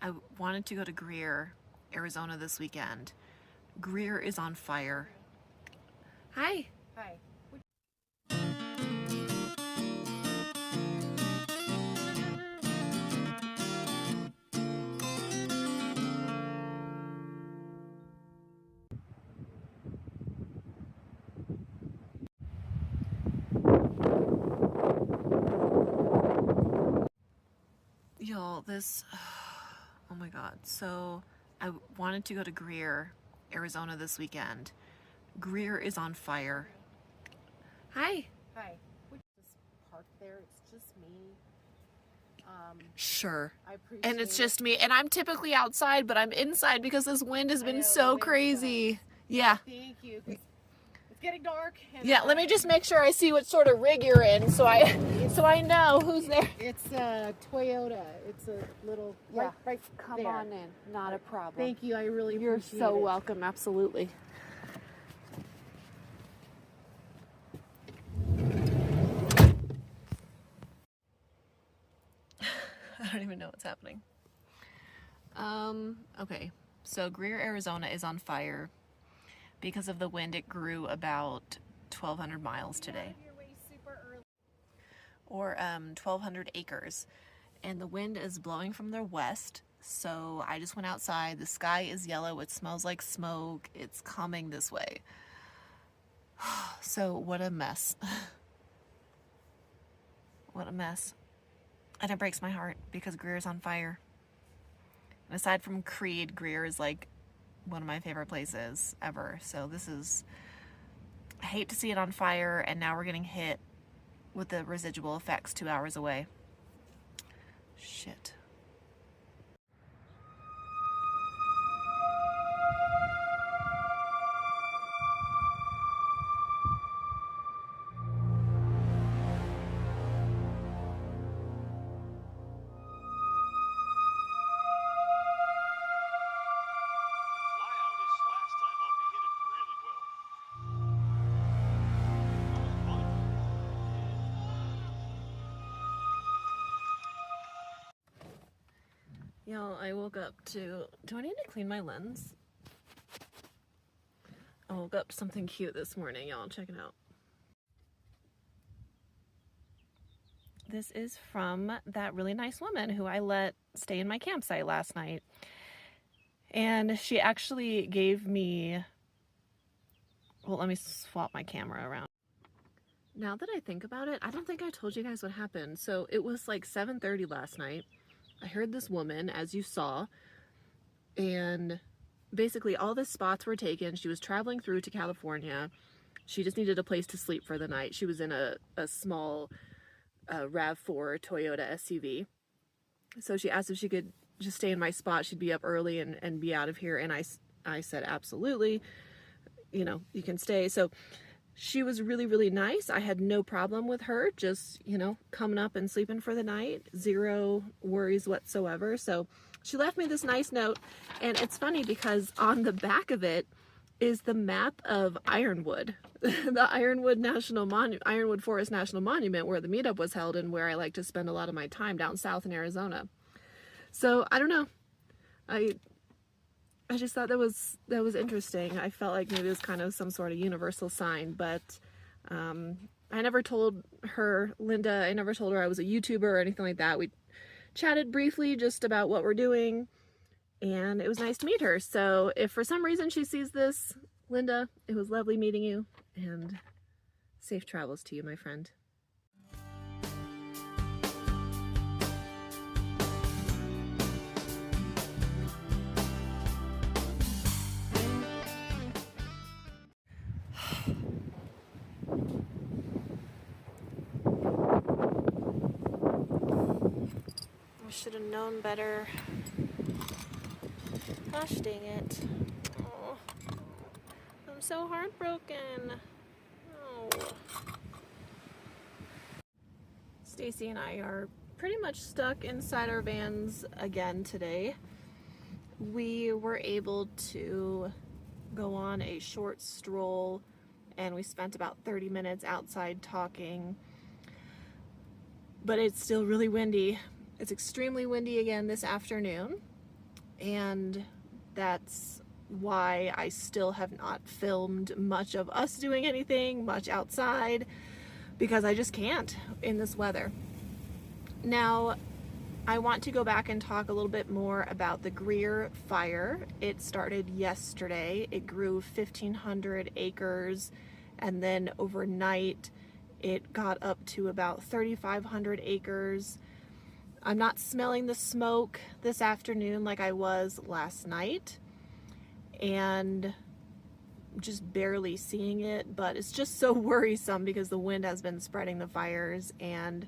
I wanted to go to Greer, Arizona this weekend. Greer is on fire. Hi. Hi. Y'all, oh my God. So I wanted to go to Greer, Arizona this weekend. Greer is on fire. Hi. Hi. We just park there. It's just me. Sure. I appreciate And it's just me. And I'm typically outside, but I'm inside because this wind has been so crazy. Yeah. Thank you. It's getting dark. And Yeah, let me just make sure I see what sort of rig you're in so I know who's there. It's a Toyota. It's a little right Come there. on in. Not a problem. Thank you. I really You're appreciate so it. welcome. Absolutely. I don't even know what's happening. Okay. So Greer, Arizona is on fire. Because of the wind, it grew about 1,200 miles today. Or 1,200 acres. And the wind is blowing from the west. So I just went outside. The sky is yellow. It smells like smoke. It's coming this way. So what a mess. What a mess. And it breaks my heart because Greer is on fire. And aside from Creed, Greer is like one of my favorite places ever. So I hate to see it on fire, and now we're getting hit with the residual effects 2 hours away. Shit. Y'all, I woke up to... Do I need to clean my lens? I woke up to something cute this morning, y'all. Check it out. This is from that really nice woman who I let stay in my campsite last night. And she actually gave me... Well, let me swap my camera around. Now that I think about it, I don't think I told you guys what happened. So it was like 7:30 last night. I heard this woman, as you saw, and basically all the spots were taken. She was traveling through to California. She just needed a place to sleep for the night. She was in a small RAV4 Toyota SUV. So she asked if she could just stay in my spot. She'd be up early and be out of here. And I said, absolutely, you know, you can stay. So she was really, really nice. I had no problem with her just, you know, coming up and sleeping for the night. Zero worries whatsoever. So she left me this nice note. And it's funny because on the back of it is the map of Ironwood, the Ironwood Forest National Monument, where the meetup was held and where I like to spend a lot of my time down south in Arizona. So I don't know. I just thought that was interesting. I felt like maybe it was kind of some sort of universal sign, but I never told her, Linda, I never told her I was a YouTuber or anything like that. We chatted briefly just about what we're doing, and it was nice to meet her. So if for some reason she sees this, Linda, it was lovely meeting you, and safe travels to you, my friend. I should have known better. Gosh dang it. Oh, I'm so heartbroken. Oh. Stacey and I are pretty much stuck inside our vans again today. We were able to go on a short stroll, and we spent about 30 minutes outside talking, but it's still really windy. It's extremely windy again this afternoon, and that's why I still have not filmed much of us doing anything much outside, because I just can't in this weather. Now, I want to go back and talk a little bit more about the Greer fire. It started yesterday. It grew 1,500 acres, and then overnight it got up to about 3,500 acres. I'm not smelling the smoke this afternoon like I was last night, and just barely seeing it, but it's just so worrisome because the wind has been spreading the fires. And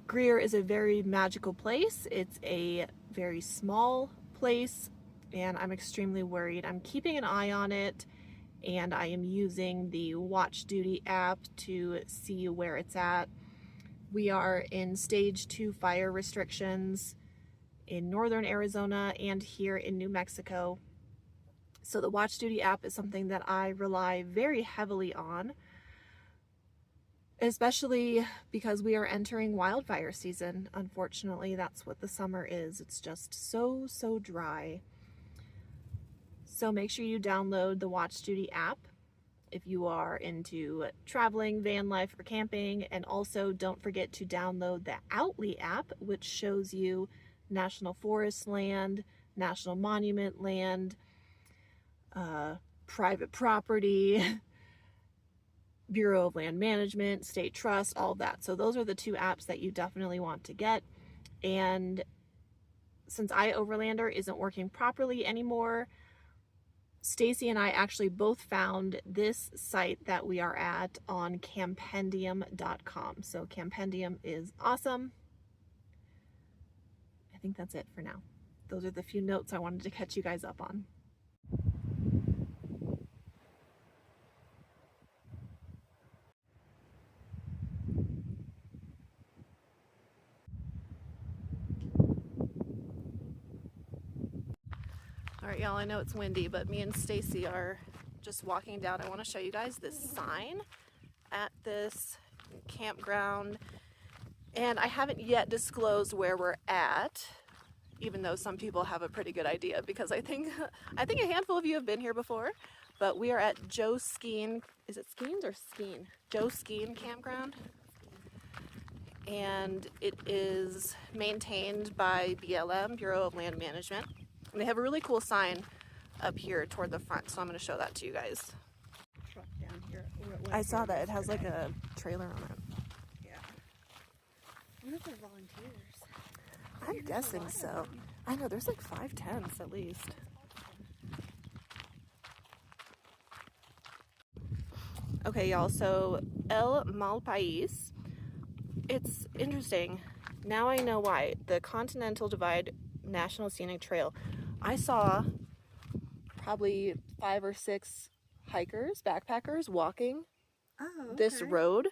Greer is a very magical place. It's a very small place, and I'm extremely worried. I'm keeping an eye on it, and I am using the Watch Duty app to see where it's at. We are in stage 2 fire restrictions in northern Arizona and here in New Mexico. So the Watch Duty app is something that I rely very heavily on, especially because we are entering wildfire season. Unfortunately, that's what the summer is. It's just so dry. So make sure you download the Watch Duty app if you are into traveling, van life, or camping. And also don't forget to download the Outly app, which shows you national forest land, national monument land, private property, Bureau of Land Management, state trust, all of that. So those are the 2 apps that you definitely want to get. And since iOverlander isn't working properly anymore, Stacey and I actually both found this site that we are at on campendium.com. So Campendium is awesome. I think that's it for now. Those are the few notes I wanted to catch you guys up on. All right, y'all, I know it's windy, but me and Stacey are just walking down. I want to show you guys this sign at this campground. And I haven't yet disclosed where we're at, even though some people have a pretty good idea, because I think a handful of you have been here before. But we are at Joe Skeen. Is it Skeens or Skeen? Joe Skeen Campground. And it is maintained by BLM, Bureau of Land Management. And they have a really cool sign up here toward the front, so I'm going to show that to you guys. Truck down here. I saw that. It has like a trailer on it. Yeah. I wonder if they're volunteers. I'm guessing so. I know, there's like 5 tents at least. Okay, y'all, so El Malpais. It's interesting. Now I know why. The Continental Divide National Scenic Trail. I saw probably 5 or 6 hikers, backpackers walking this road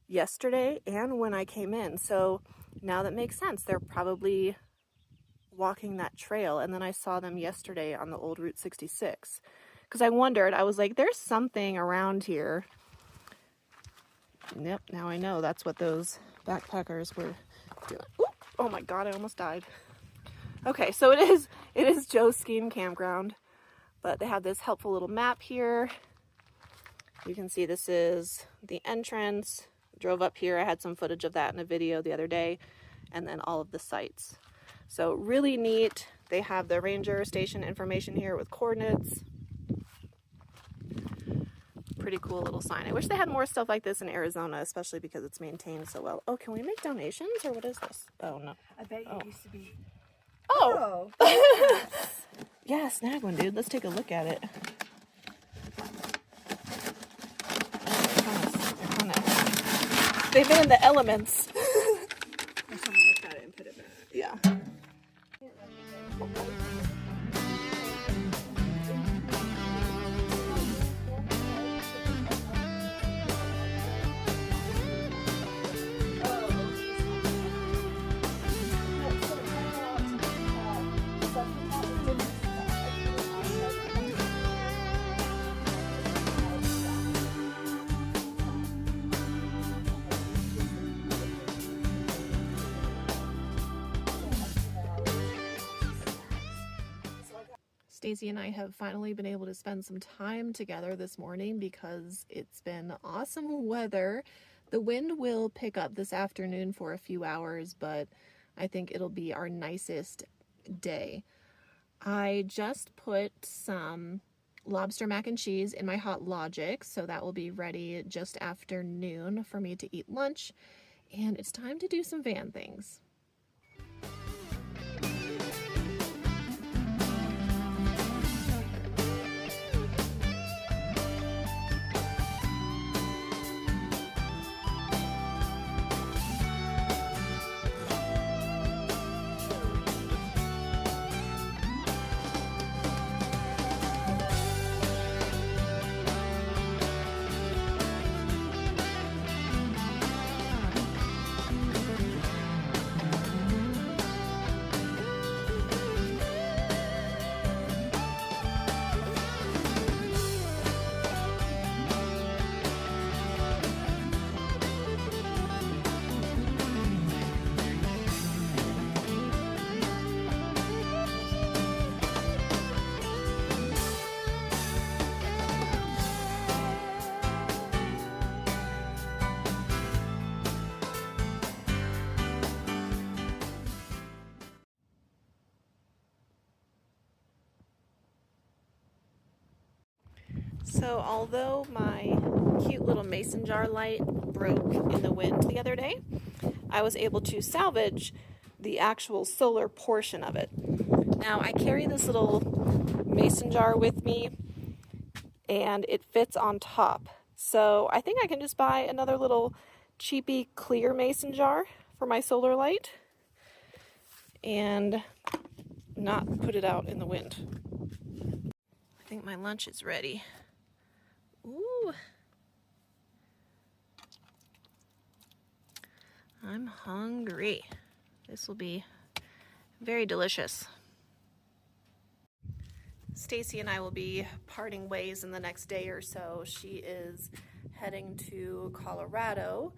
yesterday and when I came in. So now that makes sense. They're probably walking that trail. And then I saw them yesterday on the old Route 66. Because I wondered, I was like, there's something around here. Yep, now I know that's what those backpackers were doing. Ooh, oh my God, I almost died. Okay, so it is Joe Skeen Campground, but they have this helpful little map here. You can see this is the entrance. Drove up here. I had some footage of that in a video the other day, and then all of the sites. So really neat. They have the ranger station information here with coordinates. Pretty cool little sign. I wish they had more stuff like this in Arizona, especially because it's maintained so well. Oh, can we make donations or what is this? Oh, no. I bet you used to be. Oh! Yes. Yeah, snag one, dude. Let's take a look at it. They've been in the elements. I just want to look at it and put it back. Yeah. Stacey and I have finally been able to spend some time together this morning because it's been awesome weather. The wind will pick up this afternoon for a few hours, but I think it'll be our nicest day. I just put some lobster mac and cheese in my Hot Logic, so that will be ready just after noon for me to eat lunch, and it's time to do some van things. So although my cute little mason jar light broke in the wind the other day, I was able to salvage the actual solar portion of it. Now I carry this little mason jar with me and it fits on top. So I think I can just buy another little cheapy clear mason jar for my solar light and not put it out in the wind. I think my lunch is ready. Ooh, I'm hungry. This will be very delicious. Stacey and I will be parting ways in the next day or so. She is heading to Colorado,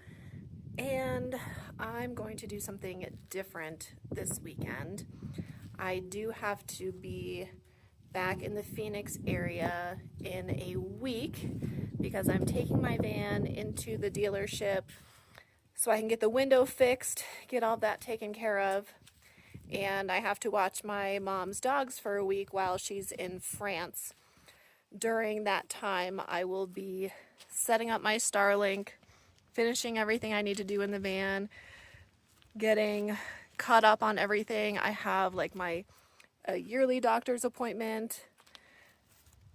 and I'm going to do something different this weekend. I do have to be back in the Phoenix area in a week because I'm taking my van into the dealership so I can get the window fixed, get all that taken care of, and I have to watch my mom's dogs for a week while she's in France. During that time, I will be setting up my Starlink, finishing everything I need to do in the van, getting caught up on everything. I have like my a yearly doctor's appointment,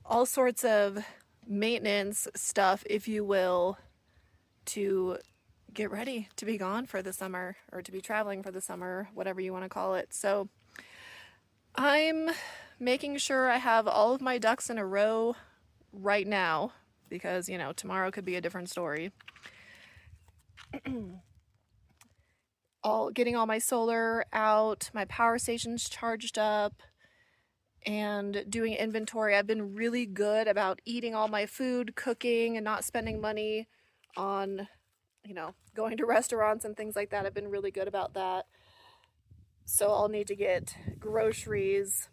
all sorts of maintenance stuff, if you will, to get ready to be gone for the summer or to be traveling for the summer, whatever you want to call it. So I'm making sure I have all of my ducks in a row right now because, you know, tomorrow could be a different story. Getting all my solar out, my power stations charged up, and doing inventory. I've been really good about eating all my food, cooking, and not spending money on, you know, going to restaurants and things like that. I've been really good about that. So I'll need to get groceries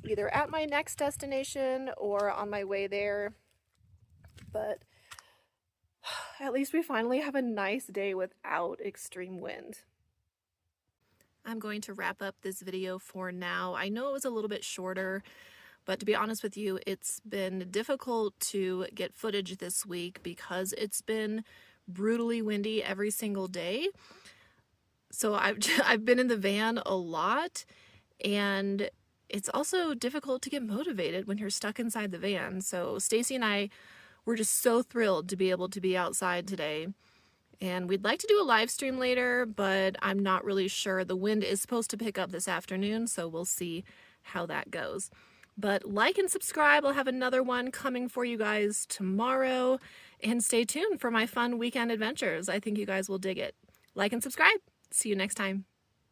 either at my next destination or on my way there. But at least we finally have a nice day without extreme wind. I'm going to wrap up this video for now. I know it was a little bit shorter, but to be honest with you, it's been difficult to get footage this week because it's been brutally windy every single day. So I've been in the van a lot, and it's also difficult to get motivated when you're stuck inside the van. So Stacey and I were just so thrilled to be able to be outside today. And we'd like to do a live stream later, but I'm not really sure. The wind is supposed to pick up this afternoon, so we'll see how that goes. But like and subscribe. I'll have another one coming for you guys tomorrow. And stay tuned for my fun weekend adventures. I think you guys will dig it. Like and subscribe. See you next time.